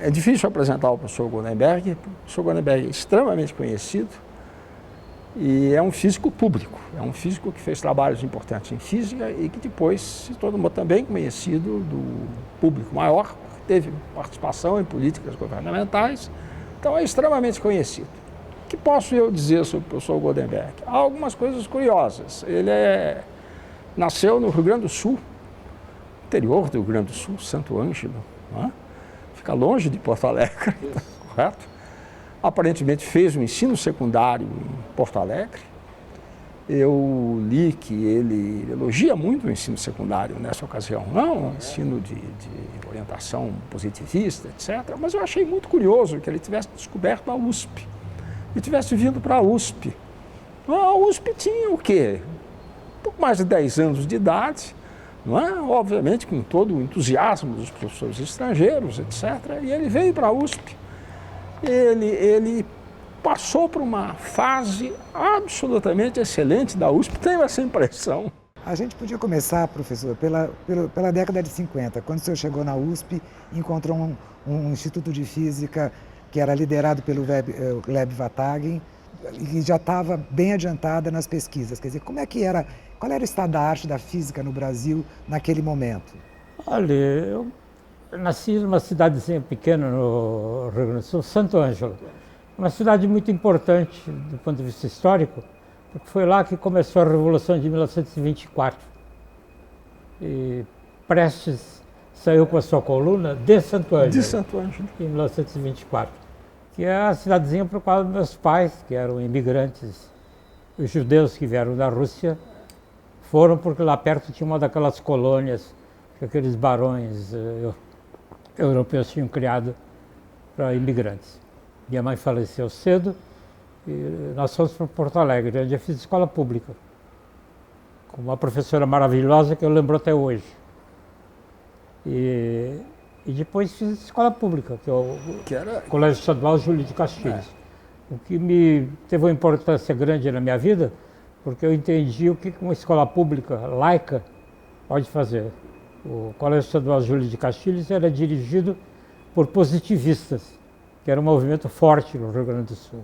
É difícil apresentar o professor Goldenberg. O professor Goldenberg é extremamente conhecido e é um físico público. É um físico que fez trabalhos importantes em física e que depois se tornou também conhecido do público maior, teve participação em políticas governamentais, então é extremamente conhecido. O que posso eu dizer sobre o professor Goldenberg? Há algumas coisas curiosas. Ele nasceu no Rio Grande do Sul, interior do Rio Grande do Sul, Santo Ângelo, não é? Fica longe de Porto Alegre, correto? Aparentemente fez o ensino secundário em Porto Alegre. Eu li que ele elogia muito o ensino secundário nessa ocasião, não o ensino de orientação positivista, etc. Mas eu achei muito curioso que ele tivesse descoberto a USP e tivesse vindo para a USP. A USP tinha o quê? Um pouco mais de 10 anos de idade, não é? Obviamente com todo o entusiasmo dos professores estrangeiros, etc. E ele veio para a USP. Ele passou por uma fase absolutamente excelente da USP, tenho essa impressão. A gente podia começar, professor, pela década de 50, quando o senhor chegou na USP e encontrou um instituto de física que era liderado pelo Lev Vatagen e já estava bem adiantada nas pesquisas. Quer dizer, qual era o estado da arte da física no Brasil naquele momento? Olha, eu nasci numa cidadezinha pequena no Rio Grande do Sul, Santo Ângelo. Uma cidade muito importante do ponto de vista histórico, porque foi lá que começou a Revolução de 1924. E Prestes saiu com a sua coluna de Santo Ângelo, em 1924, que é a cidadezinha para a qual meus pais, que eram imigrantes, os judeus que vieram da Rússia, foram porque lá perto tinha uma daquelas colônias que aqueles barões europeus tinham criado para imigrantes. Minha mãe faleceu cedo e nós fomos para Porto Alegre, onde eu fiz escola pública, com uma professora maravilhosa que eu lembro até hoje. E depois fiz escola pública, que é o Colégio Estadual Júlio de Castilhos. O que me teve uma importância grande na minha vida, porque eu entendi o que uma escola pública laica pode fazer. O Colégio Estadual Júlio de Castilhos era dirigido por positivistas, que era um movimento forte no Rio Grande do Sul.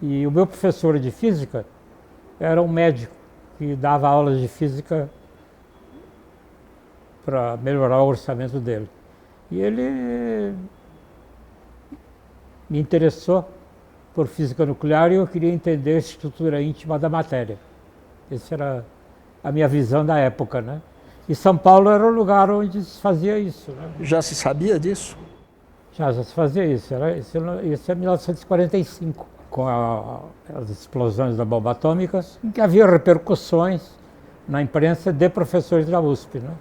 E o meu professor de física era um médico que dava aulas de física para melhorar o orçamento dele. E ele me interessou por física nuclear e eu queria entender a estrutura íntima da matéria. Essa era a minha visão da época, né? E São Paulo era o lugar onde se fazia isso, né? Já se sabia disso? Já se fazia isso. Isso é 1945, com as explosões da bomba atômica, em que havia repercussões na imprensa de professores da USP, né?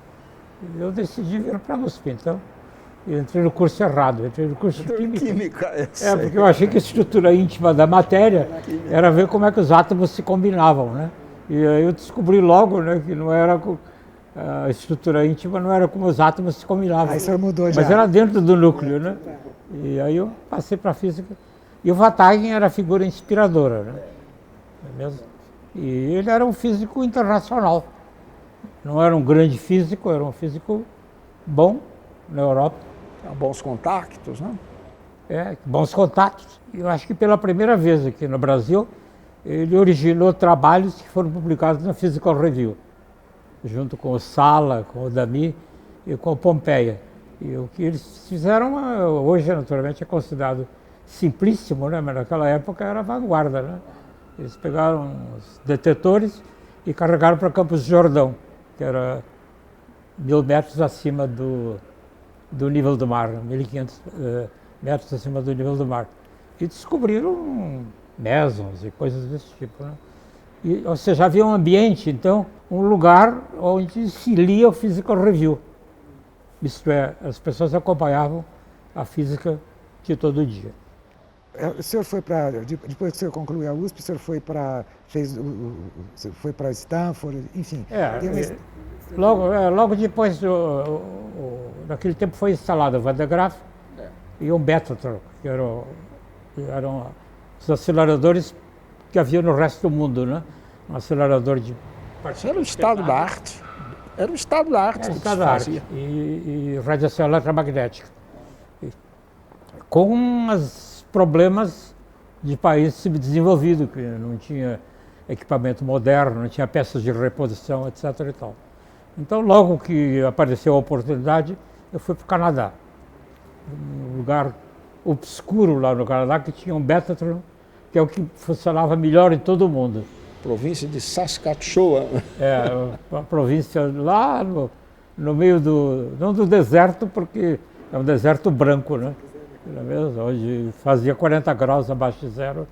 E eu decidi vir para a USP, então. Eu entrei no curso errado, entrei no curso de Química. Porque eu achei que a estrutura íntima da matéria era ver como é que os átomos se combinavam, né? E aí eu descobri logo, né, que não era a estrutura íntima não era como os átomos se combinavam. Aí o senhor mudou já. Mas era dentro do núcleo, né? E aí eu passei para a física. E o Vatagen era a figura inspiradora, né? É mesmo? E ele era um físico internacional. Não era um grande físico, era um físico bom na Europa. Bons contactos, né? Bons contatos. Eu acho que pela primeira vez aqui no Brasil, ele originou trabalhos que foram publicados na Physical Review, junto com o Sala, com o Damy e com o Pompeia. E o que eles fizeram, hoje naturalmente é considerado simplíssimo, né? Mas naquela época era vanguarda, né? Eles pegaram os detetores e carregaram para Campos de Jordão, que era 1000 metros acima do nível do mar, 1500 metros acima do nível do mar. E descobriram mesons e coisas desse tipo, né? Ou seja, havia um ambiente, então, um lugar onde se lia o Physical Review. Isto é, as pessoas acompanhavam a física de todo dia. O senhor foi para, depois que o senhor concluiu a USP, o senhor foi para Stanford, enfim. Logo depois, naquele tempo foi instalado o Van de Graaff e um Betatron, que eram os aceleradores que havia no resto do mundo, né? Um acelerador de... Era o estado da arte. Era o estado da arte. Era o estado da arte. E radiação eletromagnética. com os problemas de país subdesenvolvido, que não tinha equipamento moderno, não tinha peças de reposição, etc. e tal. Então, logo que apareceu a oportunidade, eu fui para o Canadá, um lugar obscuro lá no Canadá, que tinha um Betatron, que é o que funcionava melhor em todo o mundo. Província de Saskatchewan. É, uma província lá no meio não do deserto, porque é um deserto branco, né? Não é mesmo? Onde fazia 40 graus abaixo de zero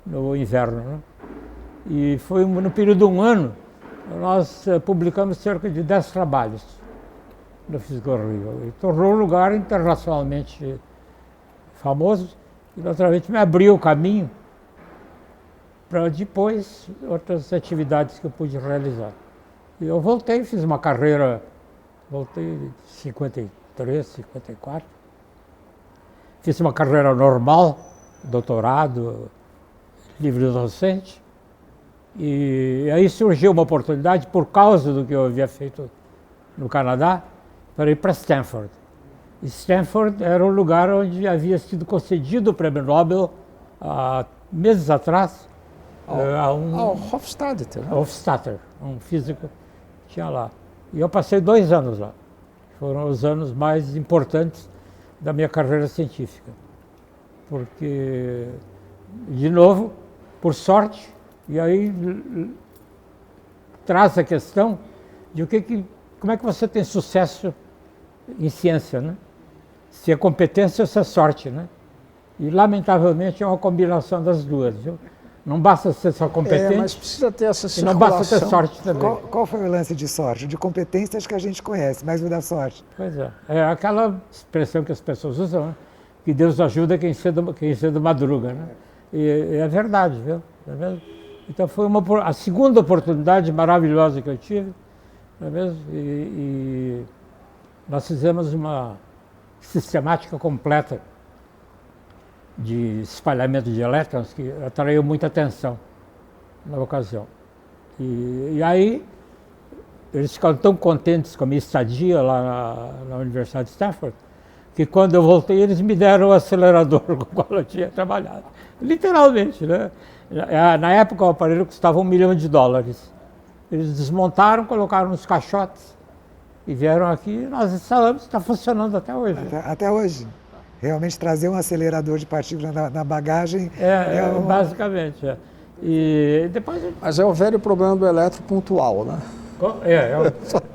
no inverno, né? E foi no período de um ano, nós publicamos cerca de 10 trabalhos no Physical Review. E tornou um lugar internacionalmente famoso e, naturalmente, me abriu o caminho para depois outras atividades que eu pude realizar. E eu voltei, fiz uma carreira, voltei em 53, 54, fiz uma carreira normal, doutorado, livre docente, e aí surgiu uma oportunidade, por causa do que eu havia feito no Canadá, para ir para Stanford. E Stanford era o lugar onde havia sido concedido o prêmio Nobel há meses atrás, Ao Hofstadter, né? Hofstadter, um físico que tinha lá. E eu passei 2 anos lá. Foram os anos mais importantes da minha carreira científica. Porque, de novo, por sorte, e aí traz a questão de como é que você tem sucesso em ciência, né? Se é competência ou se é sorte, né? E, lamentavelmente, é uma combinação das duas, viu? Não basta ser só competente, mas precisa ter essa e circulação. não basta ter sorte também. Qual foi o lance de sorte? De competência acho que a gente conhece, mas o da sorte. Pois é. É aquela expressão que as pessoas usam, né? Que Deus ajuda quem cedo madruga, né? E é verdade, viu? É mesmo? Então foi a segunda oportunidade maravilhosa que eu tive, não é mesmo? E nós fizemos uma sistemática completa de espalhamento de elétrons que atraiu muita atenção na ocasião. E aí eles ficaram tão contentes com a minha estadia lá na Universidade de Stanford, que quando eu voltei eles me deram o acelerador com o qual eu tinha trabalhado. Literalmente, né? Na época o aparelho custava $1 milhão. Eles desmontaram, colocaram nos caixotes e vieram aqui, nós instalamos, está funcionando até hoje. Até hoje. Realmente trazer um acelerador de partículas na bagagem basicamente. É. E depois... Mas é o velho problema do elétron pontual, né? Exato.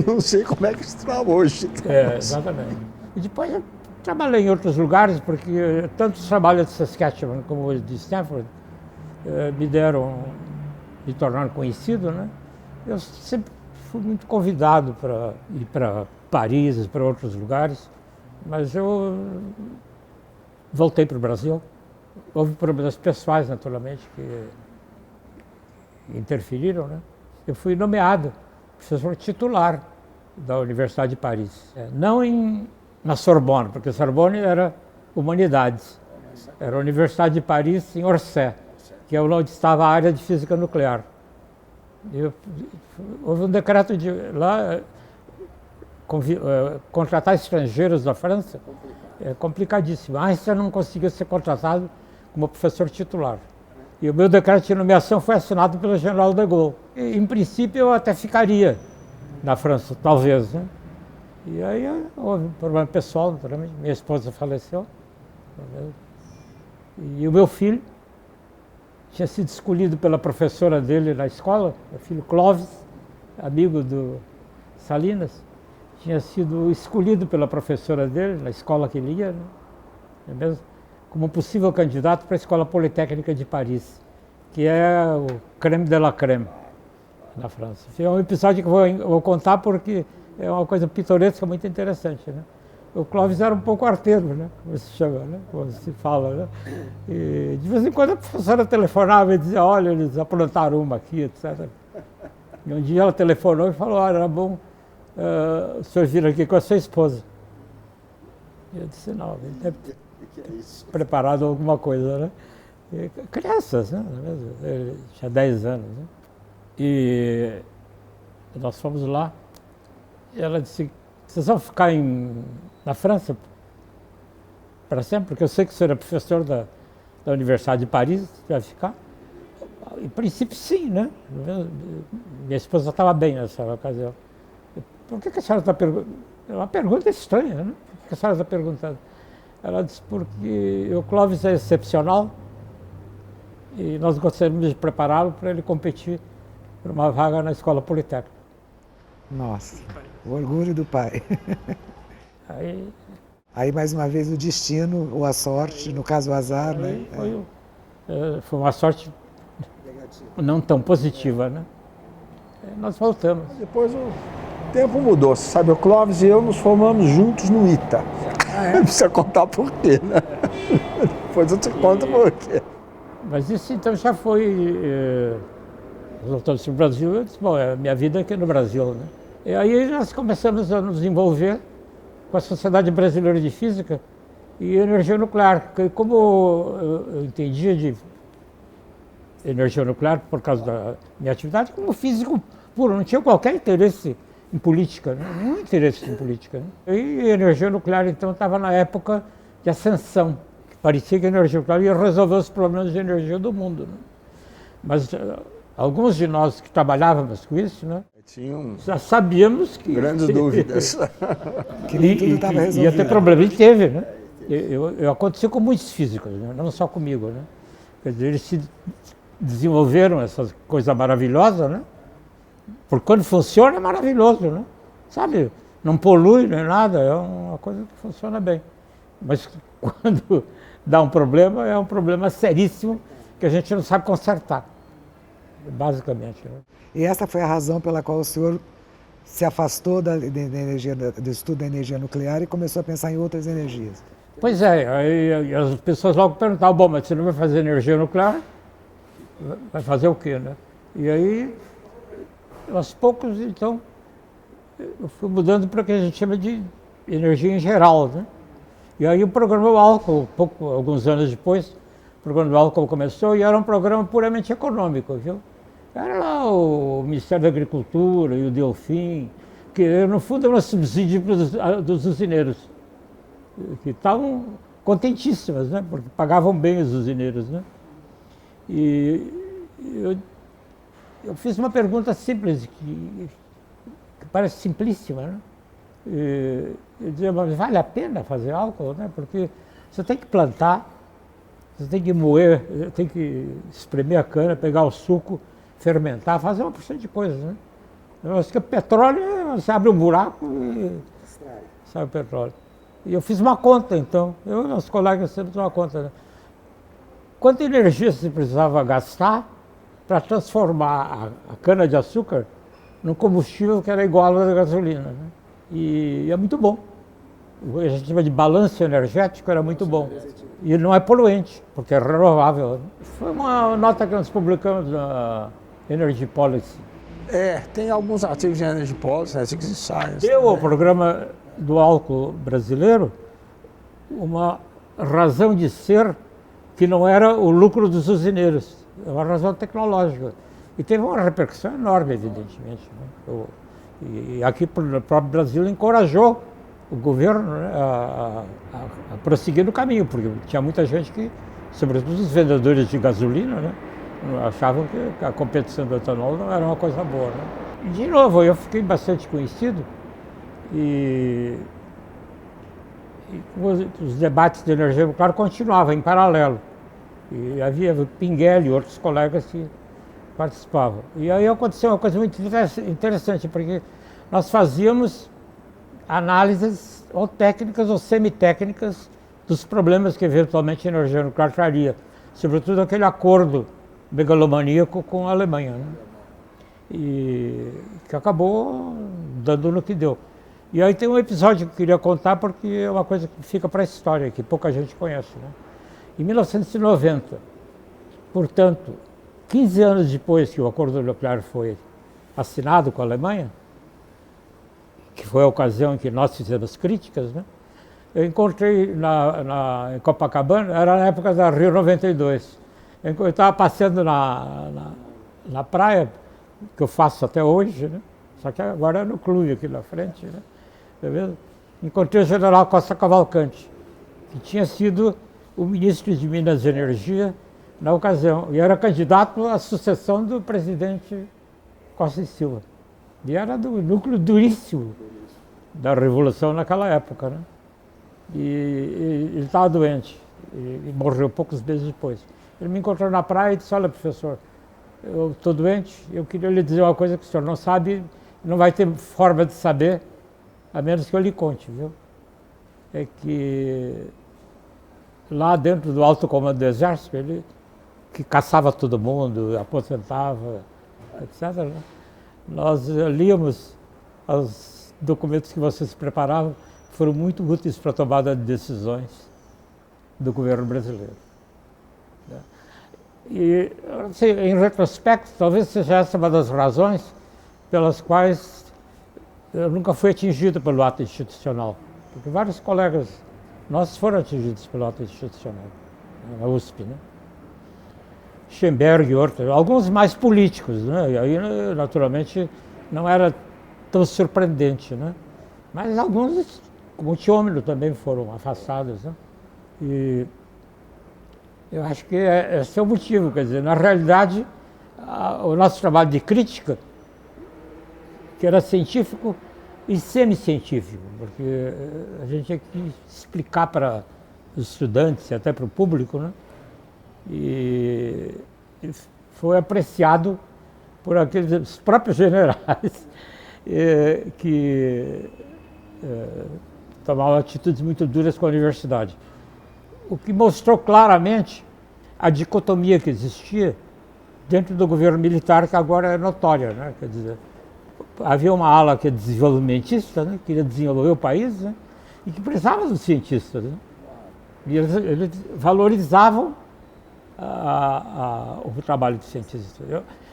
Não sei como é que está hoje. Exatamente. E depois eu trabalhei em outros lugares, porque tanto os trabalhos de Saskatchewan como os de Stanford me tornaram conhecido, né? Eu sempre fui muito convidado para ir para Paris, para outros lugares, mas eu voltei para o Brasil. Houve problemas pessoais, naturalmente, que interferiram, né? Eu fui nomeado professor titular da Universidade de Paris. Não na Sorbonne, porque a Sorbonne era Humanidades. Era a Universidade de Paris em Orsay, que é onde estava a área de física nuclear. Houve um decreto de lá contratar estrangeiros da França é complicadíssimo. Einstein não conseguiu ser contratado como professor titular. E o meu decreto de nomeação foi assinado pelo general de Gaulle. E, em princípio, eu até ficaria na França, talvez, né? E aí houve um problema pessoal, naturalmente. Minha esposa faleceu. E o meu filho tinha sido escolhido pela professora dele na escola, o filho Clóvis, amigo do Salinas, tinha sido escolhido pela professora dele na escola que ele ia, né? É mesmo? Como possível candidato para a Escola Politécnica de Paris, que é o creme de la creme na França. É um episódio que eu vou contar porque é uma coisa pitoresca muito interessante, né? O Clóvis era um pouco arteiro, né? Como se chama, né? Como se fala, né? E de vez em quando a professora telefonava e dizia, olha, eles aprontaram uma aqui, etc. E um dia ela telefonou e falou, olha, era bom o senhor vir aqui com a sua esposa. E eu disse, não, ele deve ter preparado alguma coisa, né? E, crianças, né? Ele tinha 10 anos, né? E nós fomos lá e ela disse, vocês vão ficar na França? para sempre, porque eu sei que você era professor da Universidade de Paris, vai ficar. Em princípio, sim, né? Minha esposa estava bem nessa ocasião. Por que a senhora está perguntando? É uma pergunta estranha, né? Por que a senhora está perguntando? Ela disse, porque o Clóvis é excepcional e nós gostaríamos de prepará-lo para ele competir por uma vaga na Escola Politécnica. Nossa, o orgulho do pai. Aí, mais uma vez, o destino ou a sorte, no caso o azar, né? Foi uma sorte não tão positiva, né? Nós voltamos. Depois o tempo mudou, você sabe, o Clóvis e eu nos formamos juntos no ITA. Não precisa contar por quê, né? Depois eu te conto por quê. Mas isso então já foi... voltamos para o Brasil, eu disse, bom, a minha vida é aqui no Brasil, né? E aí nós começamos a nos envolver com a Sociedade Brasileira de Física e energia nuclear. Como eu entendia de energia nuclear por causa da minha atividade, como físico puro, não tinha qualquer interesse em política, né? Nenhum interesse em política. Né? E a energia nuclear, então, estava na época de ascensão. Parecia que a energia nuclear ia resolver os problemas de energia do mundo. Né? Mas alguns de nós que trabalhávamos com isso, né, já sabíamos que... Grandes dúvidas. Que nem tudo estava resolvido. Ia ter problema, e teve, né? Aconteceu com muitos físicos, né? Não só comigo, né? Quer dizer, eles se desenvolveram essa coisa maravilhosa, né? Porque quando funciona é maravilhoso, né? Sabe? Não polui nem nada, é uma coisa que funciona bem. Mas quando dá um problema, é um problema seríssimo que a gente não sabe consertar, basicamente. Né? E essa foi a razão pela qual o senhor se afastou da energia, do estudo da energia nuclear e começou a pensar em outras energias. Pois é, aí as pessoas logo perguntavam, bom, mas você não vai fazer energia nuclear? Vai fazer o quê, né? E aí, aos poucos, então, eu fui mudando para o que a gente chama de energia em geral, né? E aí o programa do álcool, alguns anos depois, o programa do álcool começou e era um programa puramente econômico, viu? Era lá o Ministério da Agricultura e o Delfim, que no fundo era um subsídio dos usineiros, que estavam contentíssimas, né? Porque pagavam bem os usineiros, né? E eu fiz uma pergunta simples, que parece simplíssima, né? Eu dizia, mas vale a pena fazer álcool, né? Porque você tem que plantar, você tem que moer, tem que espremer a cana, pegar o suco, fermentar, fazer uma porção de coisas, né? Acho que o petróleo, você abre um buraco e sai o petróleo. E eu fiz uma conta, então, eu e meus colegas sempre fiz uma conta, né? Quanta energia você precisava gastar para transformar a cana-de-açúcar num combustível que era igual à da gasolina, né? E é muito bom. A gente chama de balanço energético, era muito bom. E não é poluente, porque é renovável. Foi uma nota que nós publicamos na Energy Policy. Tem alguns artigos de Energy Policy, artigos de Science. Deu ao programa do álcool brasileiro uma razão de ser que não era o lucro dos usineiros, é uma razão tecnológica. E teve uma repercussão enorme, evidentemente. Né? E aqui no próprio Brasil encorajou o governo, né, a prosseguir no caminho, porque tinha muita gente que, sobretudo os vendedores de gasolina, né, achavam que a competição do etanol não era uma coisa boa. Né? E, de novo, eu fiquei bastante conhecido e os debates de energia nuclear continuavam em paralelo. E havia Pinguel e outros colegas que participavam. E aí aconteceu uma coisa muito interessante, porque nós fazíamos análises ou técnicas ou semitécnicas dos problemas que eventualmente a energia nuclear traria, sobretudo aquele acordo megalomaníaco com a Alemanha, né? E que acabou dando no que deu. E aí tem um episódio que eu queria contar, porque é uma coisa que fica para a história, que pouca gente conhece, né? Em 1990, portanto, 15 anos depois que o acordo nuclear foi assinado com a Alemanha, que foi a ocasião em que nós fizemos críticas, né? Eu encontrei em Copacabana, era na época da Rio 92, eu estava passeando na praia, que eu faço até hoje, né? Só que agora é no clube aqui na frente, né? Tá vendo? Encontrei o general Costa Cavalcante, que tinha sido o ministro de Minas e Energia na ocasião, e era candidato à sucessão do presidente Costa e Silva. E era do núcleo duríssimo da Revolução naquela época, né? E ele estava doente, e morreu poucos meses depois. Ele me encontrou na praia e disse: olha, professor, eu estou doente, eu queria lhe dizer uma coisa que o senhor não sabe, não vai ter forma de saber, a menos que eu lhe conte, viu? É que lá dentro do alto comando do Exército, ele que caçava todo mundo, aposentava, etc., né? Nós líamos os documentos que vocês preparavam, foram muito úteis para a tomada de decisões do governo brasileiro. E, assim, em retrospecto, talvez seja essa uma das razões pelas quais eu nunca fui atingido pelo ato institucional. Porque vários colegas nossos foram atingidos pelo ato institucional, na USP, né? Schemberg e outros, alguns mais políticos, né? E aí, naturalmente, não era tão surpreendente, né? Mas alguns, como o Tchômilo, também foram afastados, né? E eu acho que esse é o motivo, quer dizer, na realidade, o nosso trabalho de crítica, que era científico e semi-científico, porque a gente tinha que explicar para os estudantes e até para o público, né? E foi apreciado por aqueles próprios generais que tomavam atitudes muito duras com a universidade. O que mostrou claramente a dicotomia que existia dentro do governo militar, que agora é notória, né? Quer dizer, havia uma ala que é desenvolvimentista, né? Que queria desenvolver o país, né? E que precisava dos cientistas, né? E eles valorizavam o trabalho de cientista.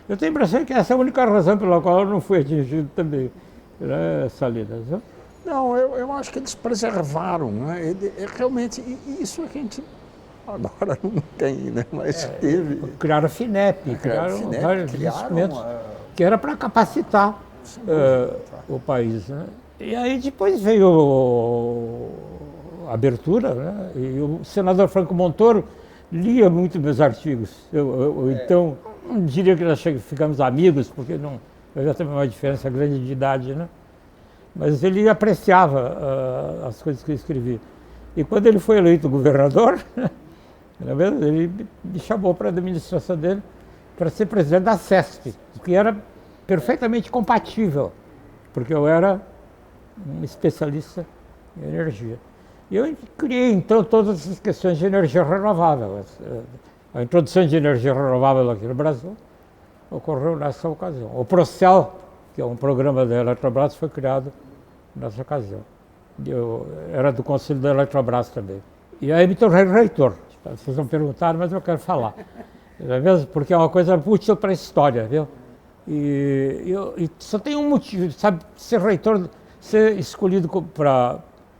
Eu tenho a impressão que essa é a única razão pela qual eu não fui atingido também, né, Salinas? Né? Não, eu acho que eles preservaram, né? Realmente, isso é que a gente agora não tem, né? Mas teve. Criaram a FINEP, criaram vários instrumentos que era para capacitar o país. Né? E aí depois veio a abertura, né? E o senador Franco Montoro lia muito meus artigos. Então, não diria que nós ficamos amigos, porque não havia também uma diferença grande de idade, né? Mas ele apreciava as coisas que eu escrevi. E quando ele foi eleito governador, ele me chamou para a administração dele para ser presidente da CESP, que era perfeitamente compatível, porque eu era um especialista em energia. E eu criei, então, todas essas questões de energia renovável. A introdução de energia renovável aqui no Brasil ocorreu nessa ocasião. O Procel, que é um programa da Eletrobras, foi criado nessa ocasião. Eu era do Conselho da Eletrobras também. E aí me tornei reitor. Vocês não perguntaram, mas eu quero falar. É mesmo? Porque é uma coisa útil para a história, viu? E só tem um motivo, sabe? Ser reitor, ser escolhido para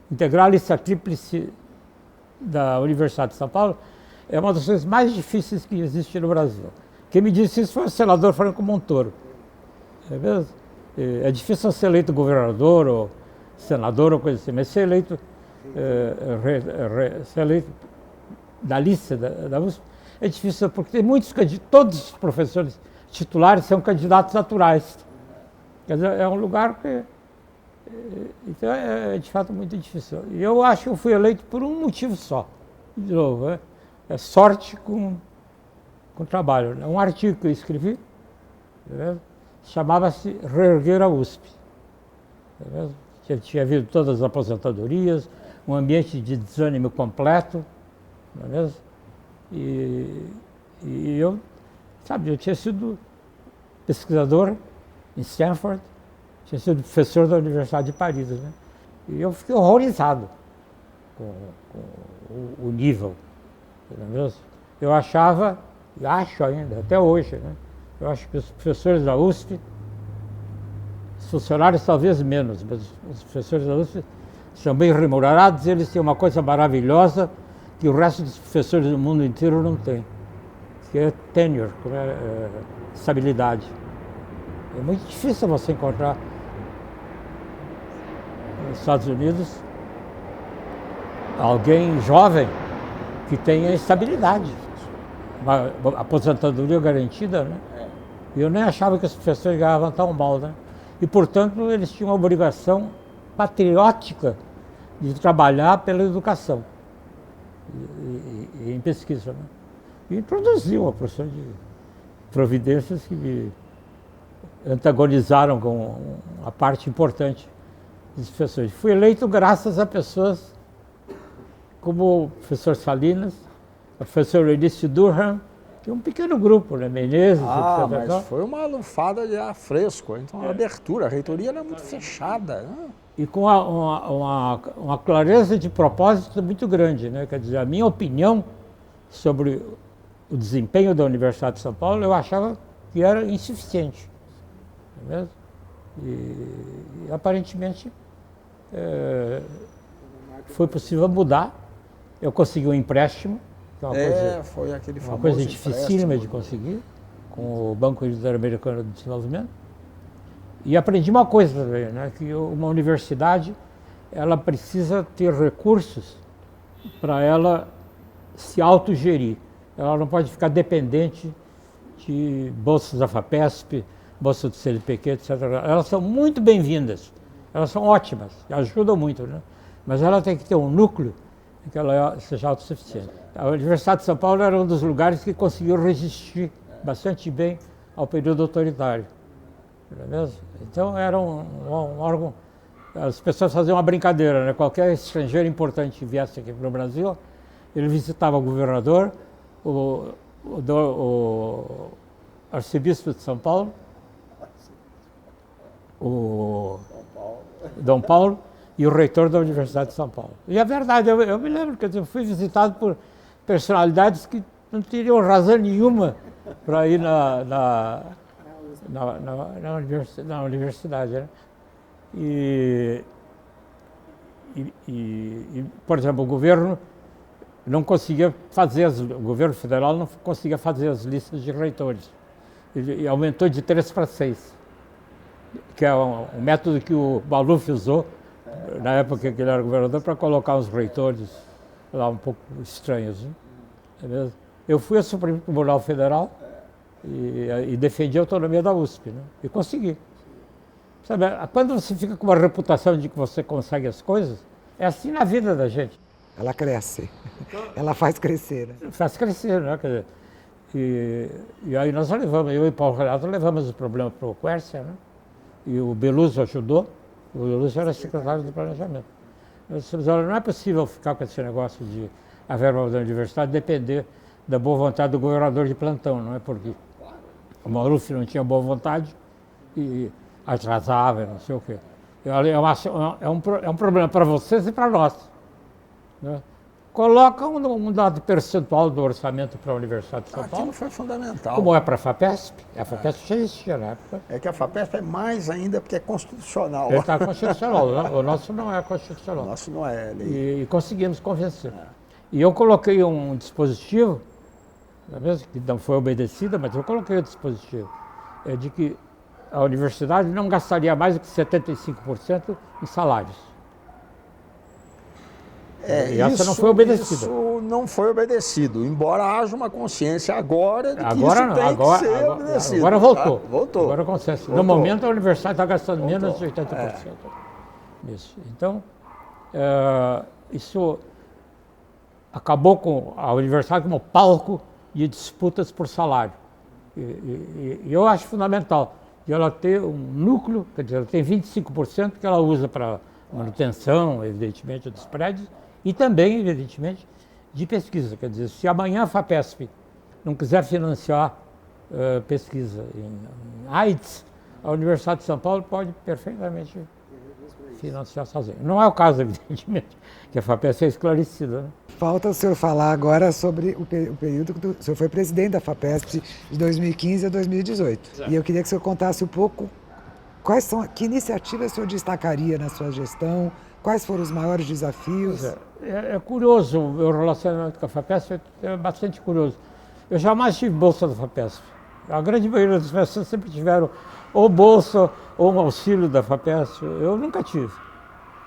integrar a lista tríplice da Universidade de São Paulo é uma das coisas mais difíceis que existe no Brasil. Quem me disse isso foi o senador Franco Montoro. É mesmo? É difícil ser eleito governador ou senador ou coisa assim, mas ser eleito da lista da USP é difícil porque tem muitos candidatos, todos os professores titulares são candidatos naturais. Quer dizer, é um lugar que então é de fato muito difícil. E eu acho que eu fui eleito por um motivo só. De novo, é sorte com trabalho. Um artigo que eu escrevi, chamava-se Reerguer a USP. Tinha havido todas as aposentadorias, um ambiente de desânimo completo, não é mesmo? E eu, eu tinha sido pesquisador em Stanford, tinha sido professor da Universidade de Paris, né? E eu fiquei horrorizado com o nível, não é mesmo? Eu achava, e acho ainda, até hoje, né? Eu acho que os professores da USP, os funcionários talvez menos, mas os professores da USP são bem remunerados, eles têm uma coisa maravilhosa que o resto dos professores do mundo inteiro não tem, que é tenure, estabilidade. É muito difícil você encontrar nos Estados Unidos alguém jovem que tenha estabilidade, uma aposentadoria garantida, né? Eu nem achava que os professores ganhavam tão mal, né? E, portanto, eles tinham a obrigação patriótica de trabalhar pela educação e em pesquisa, né? E introduziu uma porção de providências que me antagonizaram com a parte importante dos professores. Fui eleito graças a pessoas como o professor Salinas, o professor Eunice Durham, e um pequeno grupo, né? Menezes, etc. Mas foi uma lufada de ar fresco, então a abertura, a reitoria era muito fechada, né? E com uma clareza de propósito muito grande, né? Quer dizer, a minha opinião sobre o desempenho da Universidade de São Paulo, eu achava que era insuficiente, não é mesmo? E aparentemente foi possível mudar. Eu consegui um empréstimo, que é foi aquele uma famoso coisa dificílima de empréstimo. conseguir, com o Banco Interamericano de Desenvolvimento. E aprendi uma coisa também, né, que uma universidade ela precisa ter recursos para ela se autogerir. Ela não pode ficar dependente de bolsas da FAPESP, bolsas do CNPq, etc. Elas são muito bem-vindas, elas são ótimas, ajudam muito, né? Mas ela tem que ter um núcleo em que ela seja autossuficiente. A Universidade de São Paulo era um dos lugares que conseguiu resistir bastante bem ao período autoritário. Não é mesmo? Então era um órgão, as pessoas faziam uma brincadeira, né? Qualquer estrangeiro importante que viesse aqui para o Brasil, ele visitava o governador, o arcebispo de São Paulo, o Dom Paulo e o reitor da Universidade de São Paulo. E é verdade, eu me lembro que eu fui visitado por personalidades que não teriam razão nenhuma para ir na universidade, né? Por exemplo, o governo não conseguia fazer, o governo federal não conseguia fazer as listas de reitores. E aumentou de 3 para 6, que é um método que o Maluf usou na época que ele era governador para colocar uns reitores lá um pouco estranhos, né? É mesmo? Eu fui ao Supremo Tribunal Federal e defendi a autonomia da USP, né? E consegui. Sabe, quando você fica com uma reputação de que você consegue as coisas, é assim na vida da gente. Ela cresce, ela faz crescer, né? Faz crescer, né? Quer dizer, e aí nós levamos, eu e Paulo Renato levamos o problema para o Quércia, né? E o Beluso ajudou, o Beluso era secretário do Planejamento. Nós dissemos, olha, não é possível ficar com esse negócio de a verba da universidade depender da boa vontade do governador de plantão, não é? Porque o Maluf não tinha boa vontade e atrasava, não sei o quê. É um problema para vocês e para nós, né? Coloca um dado percentual do orçamento para a Universidade de São Paulo. Aquilo foi fundamental. Como é para a FAPESP? A FAPESP já existia na época. É que a FAPESP é mais ainda porque é constitucional. Ele está constitucional, né? O nosso não é constitucional. O nosso não é lei. E conseguimos convencer. E eu coloquei um dispositivo, que não foi obedecida, mas eu coloquei o dispositivo, de que a universidade não gastaria mais do que 75% em salários. E essa não foi obedecida. Isso não foi obedecido, embora haja uma consciência agora de que Agora isso não, tem que ser obedecido. Agora voltou. Tá? Voltou. Agora acontece. Voltou. No momento a universidade está gastando menos de Voltou. 80% nisso. Então, isso acabou com a universidade como palco de disputas por salário. E eu acho fundamental de ela ter um núcleo, quer dizer, ela tem 25% que ela usa para manutenção, evidentemente, dos prédios, e também, evidentemente, de pesquisa. Quer dizer, se amanhã a FAPESP não quiser financiar pesquisa em AIDS, a Universidade de São Paulo pode perfeitamente financiar sozinha. Não é o caso, evidentemente, que a FAPESP é esclarecida, né? Falta o senhor falar agora sobre o período que o senhor foi presidente da FAPESP de 2015 a 2018. E eu queria que o senhor contasse um pouco que iniciativas o senhor destacaria na sua gestão, quais foram os maiores desafios. É curioso, o meu relacionamento com a FAPESP é bastante curioso. Eu jamais tive bolsa da FAPESP. A grande maioria das pessoas sempre tiveram ou bolsa ou um auxílio da FAPESP. Eu nunca tive.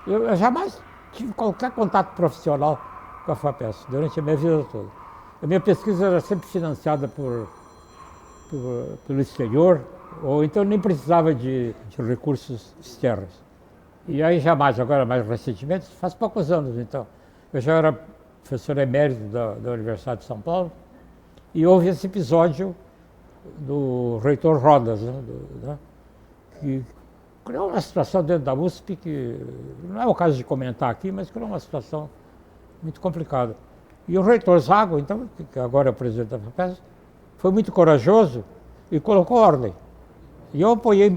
Eu jamais tive qualquer contato profissional com a FAPESP durante a minha vida toda. A minha pesquisa era sempre financiada pelo exterior, ou então nem precisava de recursos externos. E aí jamais, agora mais recentemente, faz poucos anos então, eu já era professor emérito da Universidade de São Paulo, e houve esse episódio do reitor Rodas, né, que criou uma situação dentro da USP que não é o caso de comentar aqui, mas criou uma situação muito complicada. E o reitor Zago, então, que agora é o presidente da FAPESP, foi muito corajoso e colocou ordem. E eu apoiei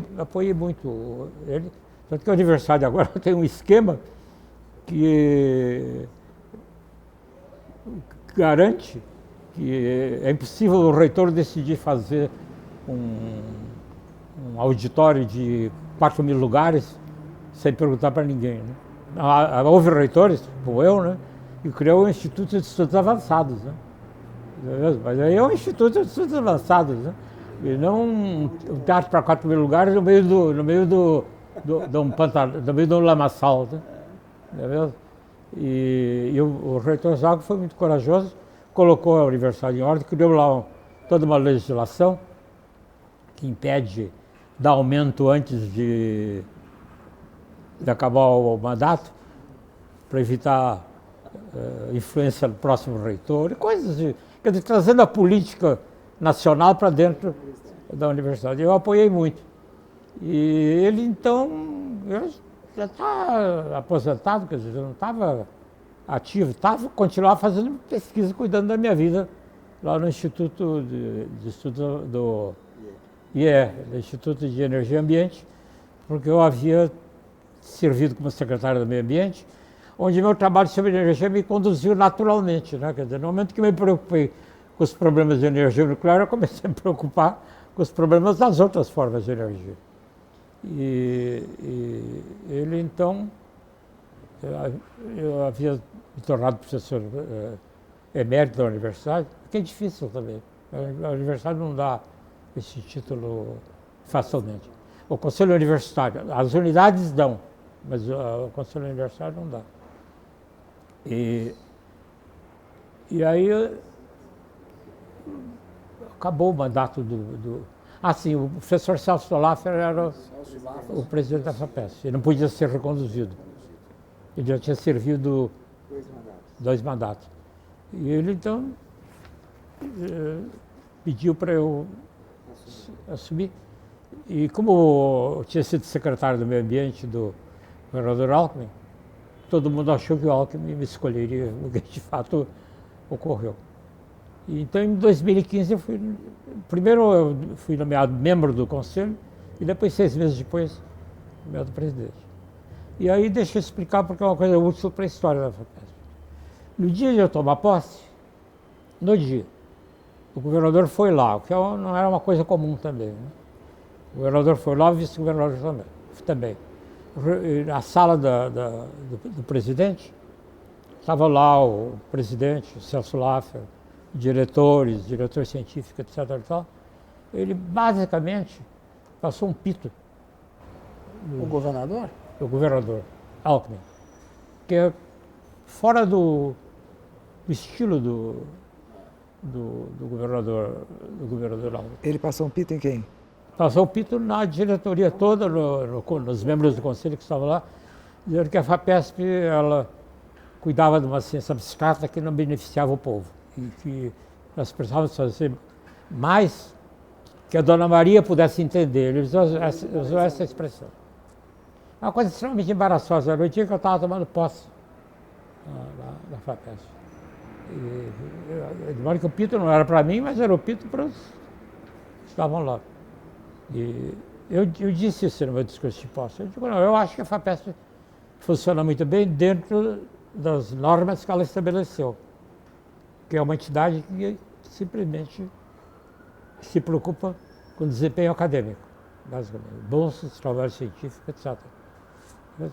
muito ele, tanto que a universidade agora tem um esquema que garante que é impossível o reitor decidir fazer um auditório de 4.000 lugares sem perguntar para ninguém, né? Houve reitores, como eu, né, que criou o Instituto de Estudos Avançados, né? Mas aí é um Instituto de Estudos Avançados, né? E não um teatro para 4.000 lugares no meio de um lamaçal, né? E o reitor Zago foi muito corajoso, colocou a universidade em ordem, criou lá toda uma legislação que impede dar aumento antes de acabar o mandato, para evitar influência do próximo reitor, coisas de, quer dizer, trazendo a política nacional para dentro da universidade. Eu apoiei muito. E ele, então, eu já está aposentado, quer dizer, eu não estava ativo, continuava fazendo pesquisa, cuidando da minha vida lá no Instituto de Estudos do Instituto de Energia e Ambiente, porque eu havia servido como secretário do Meio Ambiente, onde meu trabalho sobre energia me conduziu naturalmente, né? Quer dizer, no momento que me preocupei com os problemas de energia nuclear, eu comecei a me preocupar com os problemas das outras formas de energia. E ele, então, eu havia me tornado professor emérito da universidade, que é difícil também. A universidade não dá esse título facilmente. O Conselho Universitário, as unidades dão, mas o Conselho Universitário não dá. E aí acabou o mandato sim, o professor Celso Laffer era o presidente da FAPESP, ele não podia ser reconduzido. Ele já tinha servido 2 mandatos. E ele, então, pediu para eu assumir. E como eu tinha sido secretário do Meio Ambiente do governador Alckmin, todo mundo achou que o Alckmin me escolheria, o que de fato ocorreu. E, então, em 2015, primeiro eu fui nomeado membro do conselho e depois, 6 meses depois, nomeado presidente. E aí, deixa eu explicar, porque é uma coisa útil para a história da FAPESP. No dia de eu tomar posse, o governador foi lá, o que não era uma coisa comum também, né? O governador foi lá, o vice-governador também. A sala do presidente, estava lá o presidente, o Celso Laffer, diretor científico, etc. E tal. Ele basicamente passou um pito. O governador? O governador Alckmin, que é fora do estilo do governador Alckmin. Ele passou um pito em quem? Passou o pito na diretoria toda, nos membros do conselho que estavam lá, dizendo que a FAPESP ela cuidava de uma ciência abstrata que não beneficiava o povo. E que nós precisávamos fazer mais que a Dona Maria pudesse entender. Ele usou essa expressão. É uma coisa extremamente embaraçosa. No dia que eu estava tomando posse na FAPESP. De modo que o pito não era para mim, mas era o pito para os que estavam lá. E eu disse isso no meu discurso de posse. Eu digo, não, eu acho que a FAPESP funciona muito bem dentro das normas que ela estabeleceu, que é uma entidade que simplesmente se preocupa com o desempenho acadêmico, basicamente, bolsas, trabalho científico, etc.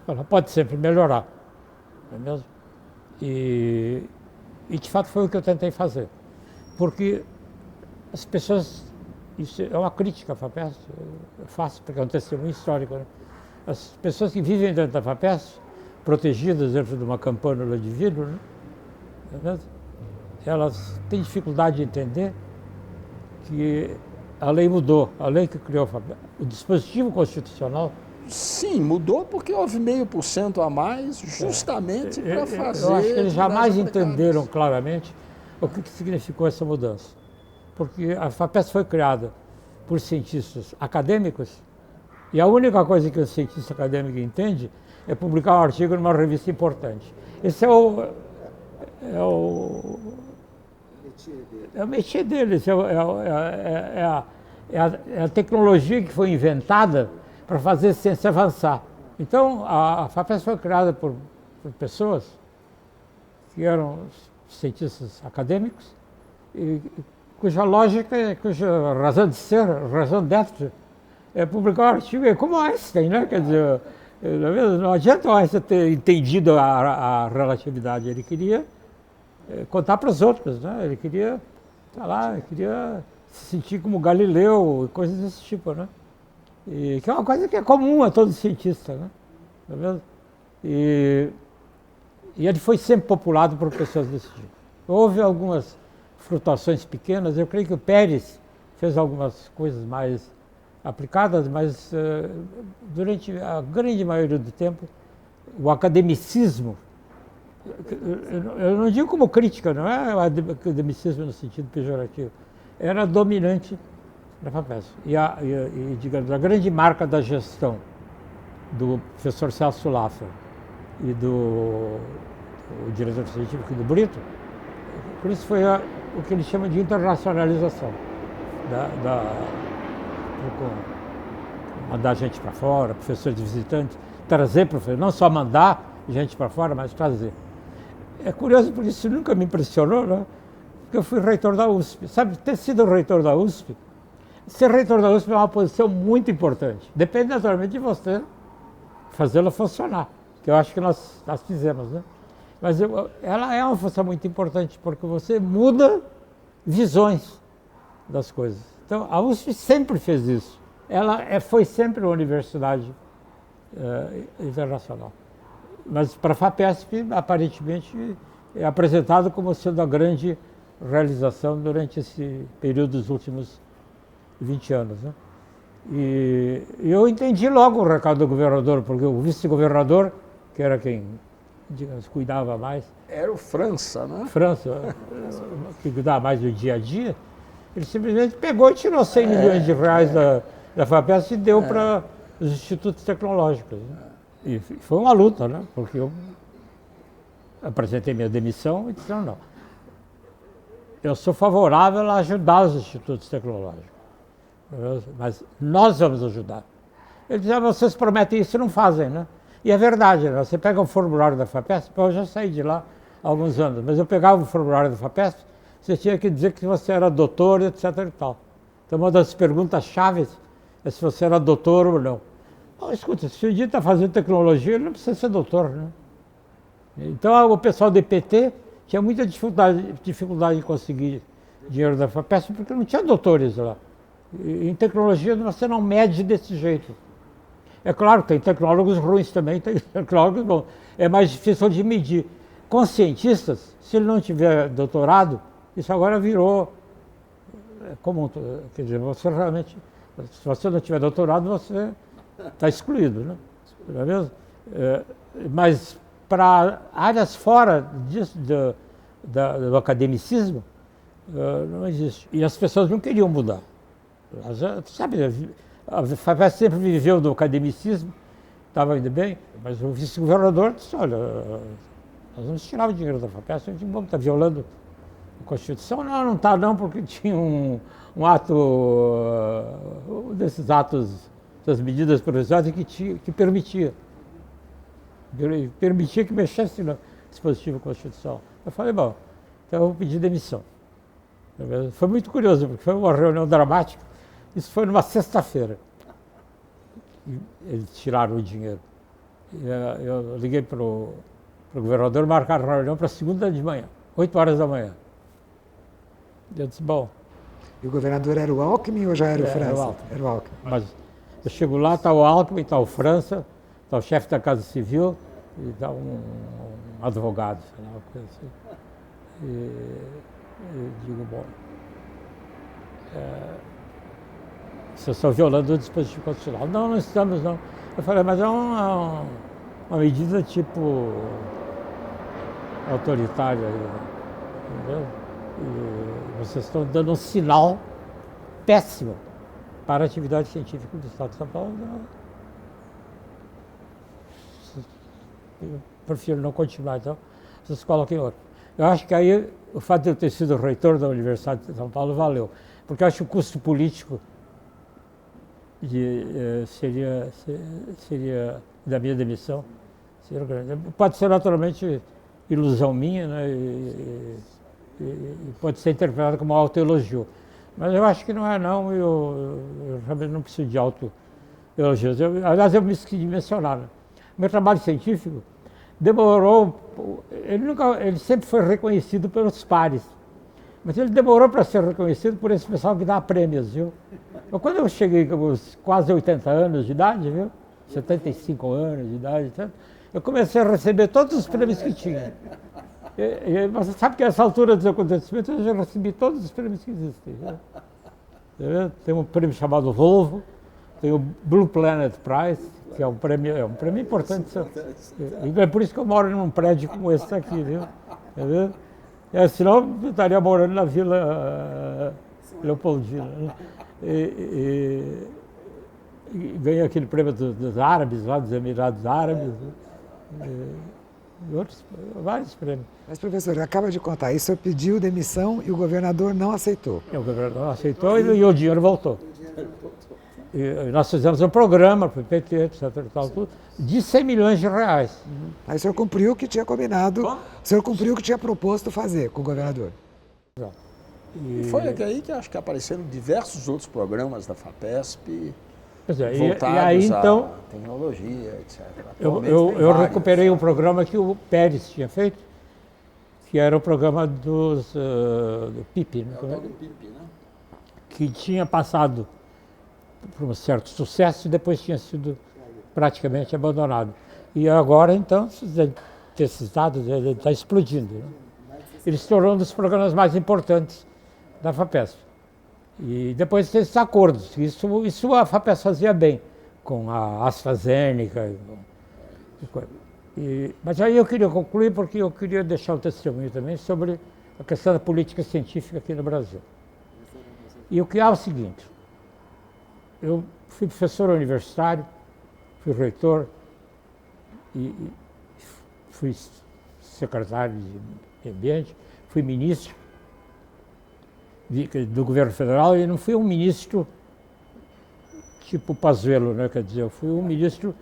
Ela pode sempre melhorar, não é mesmo? E de fato foi o que eu tentei fazer, porque as pessoas, isso é uma crítica à FAPESP, eu faço porque é um testemunho histórico, né? As pessoas que vivem dentro da FAPESP protegidas dentro de uma campânula de vidro, né? Elas têm dificuldade de entender que a lei mudou, a lei que criou o dispositivo constitucional. Sim, mudou porque houve 0,5% a mais, justamente para fazer... Eu acho que eles jamais entenderam claramente o que significou essa mudança. Porque a FAPESP foi criada por cientistas acadêmicos e a única coisa que o cientista acadêmico entende é publicar um artigo numa revista importante. Esse é o métier deles, é a tecnologia que foi inventada para fazer ciência avançar. Então, a FAPESP foi criada por pessoas que eram cientistas acadêmicos, e cuja lógica, cuja razão de ser, razão d'être, é publicar um artigo como Einstein, né? Quer dizer, não adianta o Einstein ter entendido a relatividade, ele queria contar para os outros, né? Ele queria, ele queria se sentir como Galileu, coisas desse tipo, né? E que é uma coisa que é comum a todo cientista, né? Tá vendo? E ele foi sempre populado por pessoas desse tipo. Houve algumas flutuações pequenas, eu creio que o Pérez fez algumas coisas mais aplicadas, mas durante a grande maioria do tempo, o academicismo, eu não digo como crítica, não é o academicismo no sentido pejorativo, era dominante na FAPESP. E digamos, a grande marca da gestão do professor Celso Laffer e do diretor científico do Brito, por isso foi o que ele chama de internacionalização. Mandar gente para fora, professores visitantes, trazer professores, não só mandar gente para fora, mas trazer. É curioso porque isso nunca me impressionou, né? Porque eu fui reitor da USP. Sabe, ter sido reitor da USP, ser reitor da USP é uma posição muito importante. Depende naturalmente de você fazê-la funcionar, que eu acho que nós fizemos, né? Mas ela é uma função muito importante, porque você muda visões das coisas. Então, a USP sempre fez isso. Ela foi sempre uma universidade internacional. Mas para a FAPESP, aparentemente, é apresentado como sendo a grande realização durante esse período dos últimos 20 anos, né? E eu entendi logo o recado do governador, porque o vice-governador, que era quem, digamos, cuidava mais... Era o França, né? França, que cuidava mais do dia a dia, ele simplesmente pegou e tirou 100 milhões de reais da FAPESP e deu para os institutos tecnológicos, né? E foi uma luta, né? Porque eu apresentei minha demissão e disse, não, eu sou favorável a ajudar os institutos tecnológicos, mas nós vamos ajudar. Ele dizia, vocês prometem isso e não fazem, né? E é verdade, né? Você pega o formulário da FAPESP, eu já saí de lá há alguns anos, mas eu pegava o formulário da FAPESP, você tinha que dizer que você era doutor, etc. e tal. Então, uma das perguntas chaves é se você era doutor ou não. Bom, escuta, se o dia está fazendo tecnologia, ele não precisa ser doutor, né? Então, o pessoal do IPT tinha muita dificuldade de conseguir dinheiro da FAPESP, porque não tinha doutores lá. E em tecnologia, você não mede desse jeito. É claro, tem tecnólogos ruins também, tem tecnólogos bons. É mais difícil de medir. Com cientistas, se ele não tiver doutorado, isso agora virou comum. Quer dizer, você realmente, se você não tiver doutorado, você está excluído, né? Não é mesmo? Mas para áreas fora disso, do academicismo, não existe. E as pessoas não queriam mudar. Sabe, a FAPESP sempre viveu do academicismo, estava indo bem, mas o vice-governador disse, olha, nós vamos tirar o dinheiro da FAPESP, a gente está violando a Constituição. Não está não, porque tinha um ato, desses atos, das medidas provisórias que permitia que mexesse no dispositivo constitucional. Eu falei, bom, então eu vou pedir demissão. Foi muito curioso, porque foi uma reunião dramática. Isso foi numa sexta-feira. Eles tiraram o dinheiro. Eu liguei para o governador, marcaram a reunião para segunda de manhã, 8 horas da manhã. Eu disse, bom... E o governador era o Alckmin ou já era o França? Era o Alckmin. Mas eu chego lá, está o Alckmin, está o França, está o chefe da Casa Civil, e dar um advogado, sei lá, uma coisa assim. E eu digo, bom, vocês estão violando o dispositivo constitucional. Não, não estamos, não. Eu falei, mas é uma medida tipo autoritária, entendeu? E vocês estão dando um sinal péssimo para a atividade científica do Estado de São Paulo. Eu prefiro não continuar, então vocês coloquem outro. Eu acho que aí o fato de eu ter sido reitor da Universidade de São Paulo valeu, porque eu acho que o custo político seria da minha demissão seria grande. Pode ser naturalmente ilusão minha, né? E pode ser interpretado como autoelogio. Mas eu acho que não é, não. Eu realmente não preciso de autoelogios. Aliás, eu me esqueci de mencionar. Né? Meu trabalho científico demorou. Ele sempre foi reconhecido pelos pares. Mas ele demorou para ser reconhecido por esse pessoal que dá prêmios, viu? Quando eu cheguei com os quase 80 anos de idade, viu? 75 anos de idade, etc., eu comecei a receber todos os prêmios que tinha. Mas você sabe que nessa altura dos acontecimentos eu já recebi todos os prêmios que existem. Né? Tem um prêmio chamado Volvo, tem o Blue Planet Prize, que é um prêmio importante. É por isso que eu moro num prédio como esse aqui, viu? Senão eu estaria morando na Vila Leopoldina. Né? E ganhei aquele prêmio dos árabes, lá dos Emirados Árabes. E outros, vários prêmios. Mas, professor, acaba de contar, isso eu pediu demissão e o governador não aceitou. O governador não aceitou e o dinheiro voltou. E nós fizemos um programa para o PT, etc, tudo, de 100 milhões de reais. Aí o senhor cumpriu o que tinha combinado, o senhor cumpriu o que tinha proposto fazer com o governador. E foi aí que acho que apareceram diversos outros programas da FAPESP, voltados aí, então, à tecnologia, etc. Eu recuperei um programa que o Pérez tinha feito, que era o programa do PIP, né? Do PIP, né? Que tinha passado por um certo sucesso e depois tinha sido praticamente abandonado. E agora, então, esses dados, ele está explodindo. Né? Ele se tornou um dos programas mais importantes da FAPESP. E depois tem esses acordos. Isso a FAPESP fazia bem, com a AstraZeneca. Mas aí eu queria concluir porque eu queria deixar um testemunho também sobre a questão da política científica aqui no Brasil. E o que é o seguinte, eu fui professor universitário, fui reitor e fui secretário de ambiente, fui ministro do governo federal e não fui um ministro tipo Pazuello, né? Quer dizer, eu fui um ministro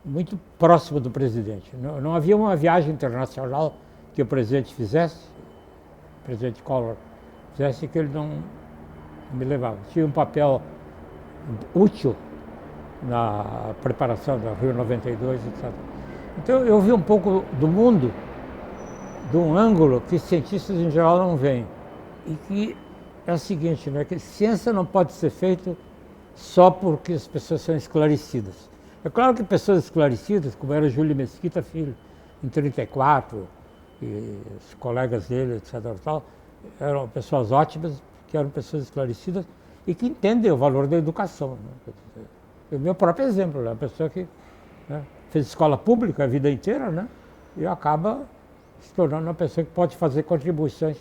muito próximo do presidente. Não havia uma viagem internacional que o presidente fizesse, o presidente Collor fizesse, que ele não me levava. Tinha um papel útil na preparação da Rio 92, etc. Então eu vi um pouco do mundo de um ângulo que cientistas em geral não veem. E que é o seguinte, né, que ciência não pode ser feita só porque as pessoas são esclarecidas. É claro que pessoas esclarecidas, como era Júlio Mesquita Filho, em 1934, e os colegas dele, etc., tal, eram pessoas ótimas, que eram pessoas esclarecidas e que entendem o valor da educação. Né? É o meu próprio exemplo, né? Uma pessoa que, né, fez escola pública a vida inteira, né, e acaba se tornando uma pessoa que pode fazer contribuições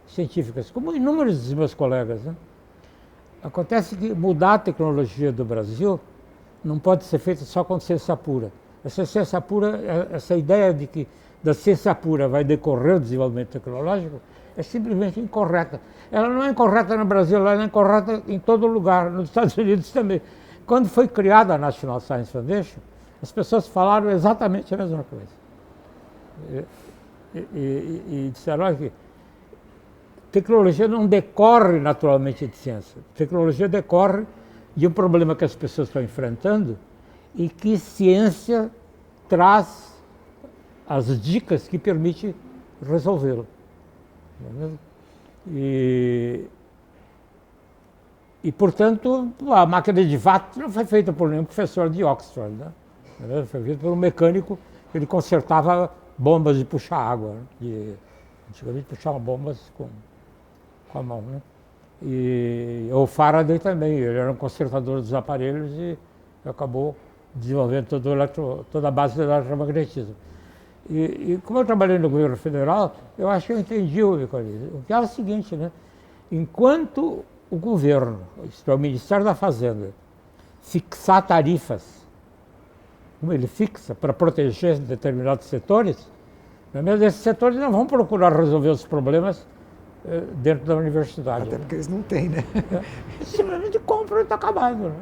científicas, como inúmeros dos meus colegas. Né? Acontece que mudar a tecnologia do Brasil não pode ser feito só com ciência pura. Essa ciência pura, essa ideia de que da ciência pura vai decorrer o desenvolvimento tecnológico é simplesmente incorreta. Ela não é incorreta no Brasil, ela é incorreta em todo lugar, nos Estados Unidos também. Quando foi criada a National Science Foundation, as pessoas falaram exatamente a mesma coisa. E disseram, olha que tecnologia não decorre naturalmente de ciência. Tecnologia decorre de um problema que as pessoas estão enfrentando e que ciência traz as dicas que permitem resolvê-lo. E, portanto, a máquina de Watt não foi feita por nenhum professor de Oxford, né? Foi feita por um mecânico ele consertava bombas de puxar água. Antigamente puxavam bombas com a mão, né? E o Faraday também, ele era um consertador dos aparelhos e acabou desenvolvendo toda a base do eletromagnetismo. E como eu trabalhei no governo federal, eu acho que eu entendi o que é o seguinte, né? Enquanto o governo, isto é, o Ministério da Fazenda, fixar tarifas, como ele fixa, para proteger determinados setores, esses setores não vão procurar resolver os problemas dentro da universidade. Até porque eles não têm, né? Simplesmente compram e está acabado. Né?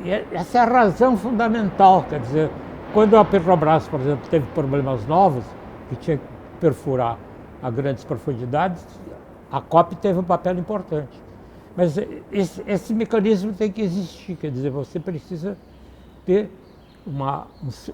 E essa é a razão fundamental, quer dizer, quando a Petrobras, por exemplo, teve problemas novos, que tinha que perfurar a grandes profundidades, a COP teve um papel importante. Mas esse mecanismo tem que existir, quer dizer, você precisa ter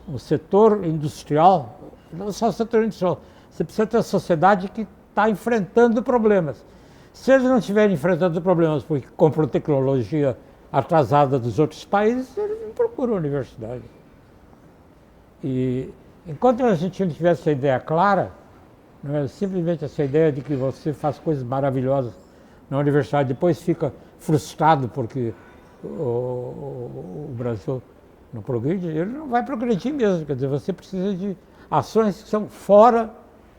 um setor industrial, não só o setor industrial, você precisa ter uma sociedade que está enfrentando problemas. Se eles não estiverem enfrentando problemas porque compram tecnologia atrasada dos outros países, eles não procuram a universidade. E enquanto a gente não tiver essa ideia clara, não é simplesmente essa ideia de que você faz coisas maravilhosas na universidade, depois fica frustrado porque o Brasil não progride, ele não vai progredir mesmo. Quer dizer, você precisa de ações que são fora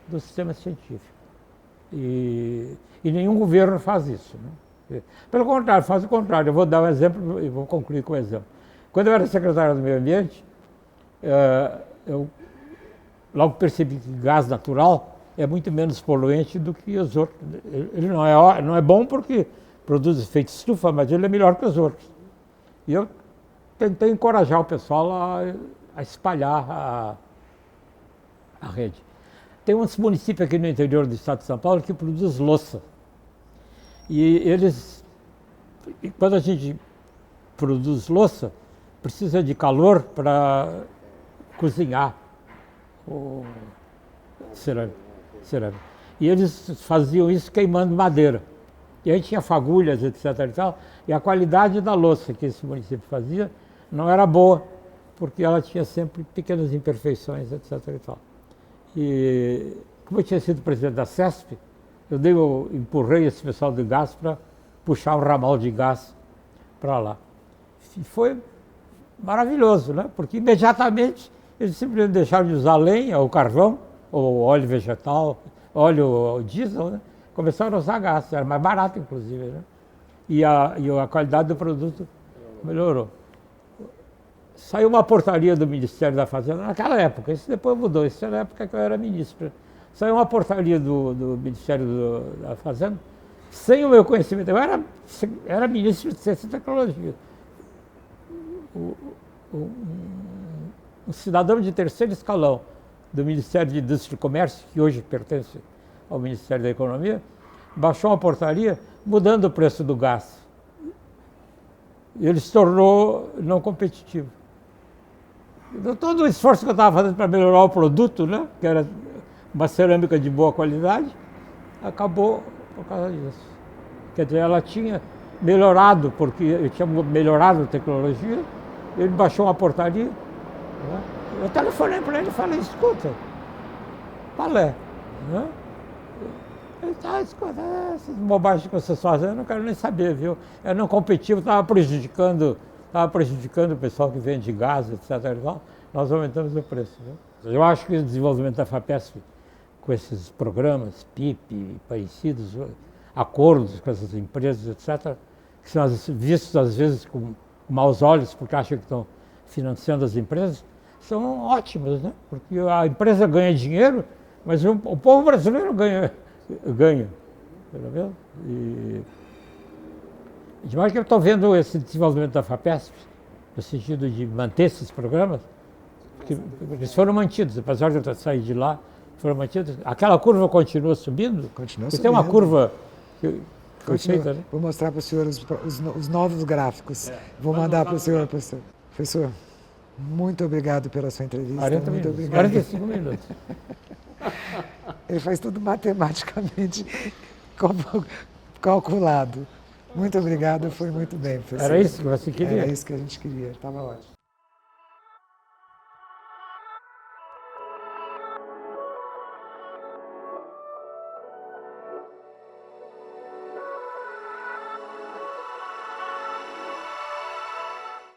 do sistema científico. E nenhum governo faz isso. Né? Pelo contrário, faz o contrário. Eu vou dar um exemplo e vou concluir com um exemplo. Quando eu era secretário do Meio Ambiente, eu logo percebi que gás natural é muito menos poluente do que os outros. Ele não é bom porque produz efeito estufa, mas ele é melhor que os outros. E eu tentei encorajar o pessoal a espalhar a rede. Tem uns municípios aqui no interior do estado de São Paulo que produz louça. E quando a gente produz louça, precisa de calor para cozinhar o cerâmica. E eles faziam isso queimando madeira. E aí tinha fagulhas, etc. e tal, e a qualidade da louça que esse município fazia não era boa, porque ela tinha sempre pequenas imperfeições, etc. e tal. E como eu tinha sido presidente da CESP, eu empurrei esse pessoal do gás para puxar o ramal de gás para lá. E foi maravilhoso, né? Porque imediatamente eles simplesmente deixaram de usar lenha ou carvão, ou óleo vegetal, óleo diesel, né? Começaram a usar gás, era mais barato inclusive, né? E a qualidade do produto melhorou. Saiu uma portaria do Ministério da Fazenda, naquela época, isso depois mudou, isso era na época que eu era ministro. Saiu uma portaria do Ministério da Fazenda, sem o meu conhecimento, eu era ministro de Ciência e Tecnologia. Um cidadão de terceiro escalão do Ministério de Indústria e Comércio, que hoje pertence ao Ministério da Economia, baixou uma portaria mudando o preço do gás. Ele se tornou não competitivo. Então, todo o esforço que eu estava fazendo para melhorar o produto, né, que era uma cerâmica de boa qualidade, acabou por causa disso. Quer dizer, ela tinha melhorado, porque eu tinha melhorado a tecnologia, ele baixou uma portaria, né? Eu telefonei para ele e falei, escuta, qual é? Né? Ele tá, escuta, essas bobagens que vocês fazem, eu não quero nem saber, viu? É não competitivo, estava prejudicando o pessoal que vende gás, etc. Nós aumentamos o preço. Viu? Eu acho que o desenvolvimento da FAPESP, com esses programas, PIP, parecidos, acordos com essas empresas, etc., que são vistos às vezes com maus olhos, porque acham que estão financiando as empresas, são ótimos, né? Porque a empresa ganha dinheiro, mas o povo brasileiro ganha, pelo menos. E demais que eu estou vendo esse desenvolvimento da FAPESP, no sentido de manter esses programas, porque eles foram mantidos, apesar de eu sair de lá, foram mantidos. Aquela curva continua subindo? Continua subindo. Tem uma curva que foi feita, né? Vou mostrar para o senhor os novos gráficos. Vou mandar para o senhor, professor. Professor, muito obrigado pela sua entrevista. 40 muito minutos, obrigado. 45 minutos. Ele faz tudo matematicamente calculado. Muito obrigado, foi muito bem, professor. Era isso que você queria? Era isso que a gente queria, estava ótimo.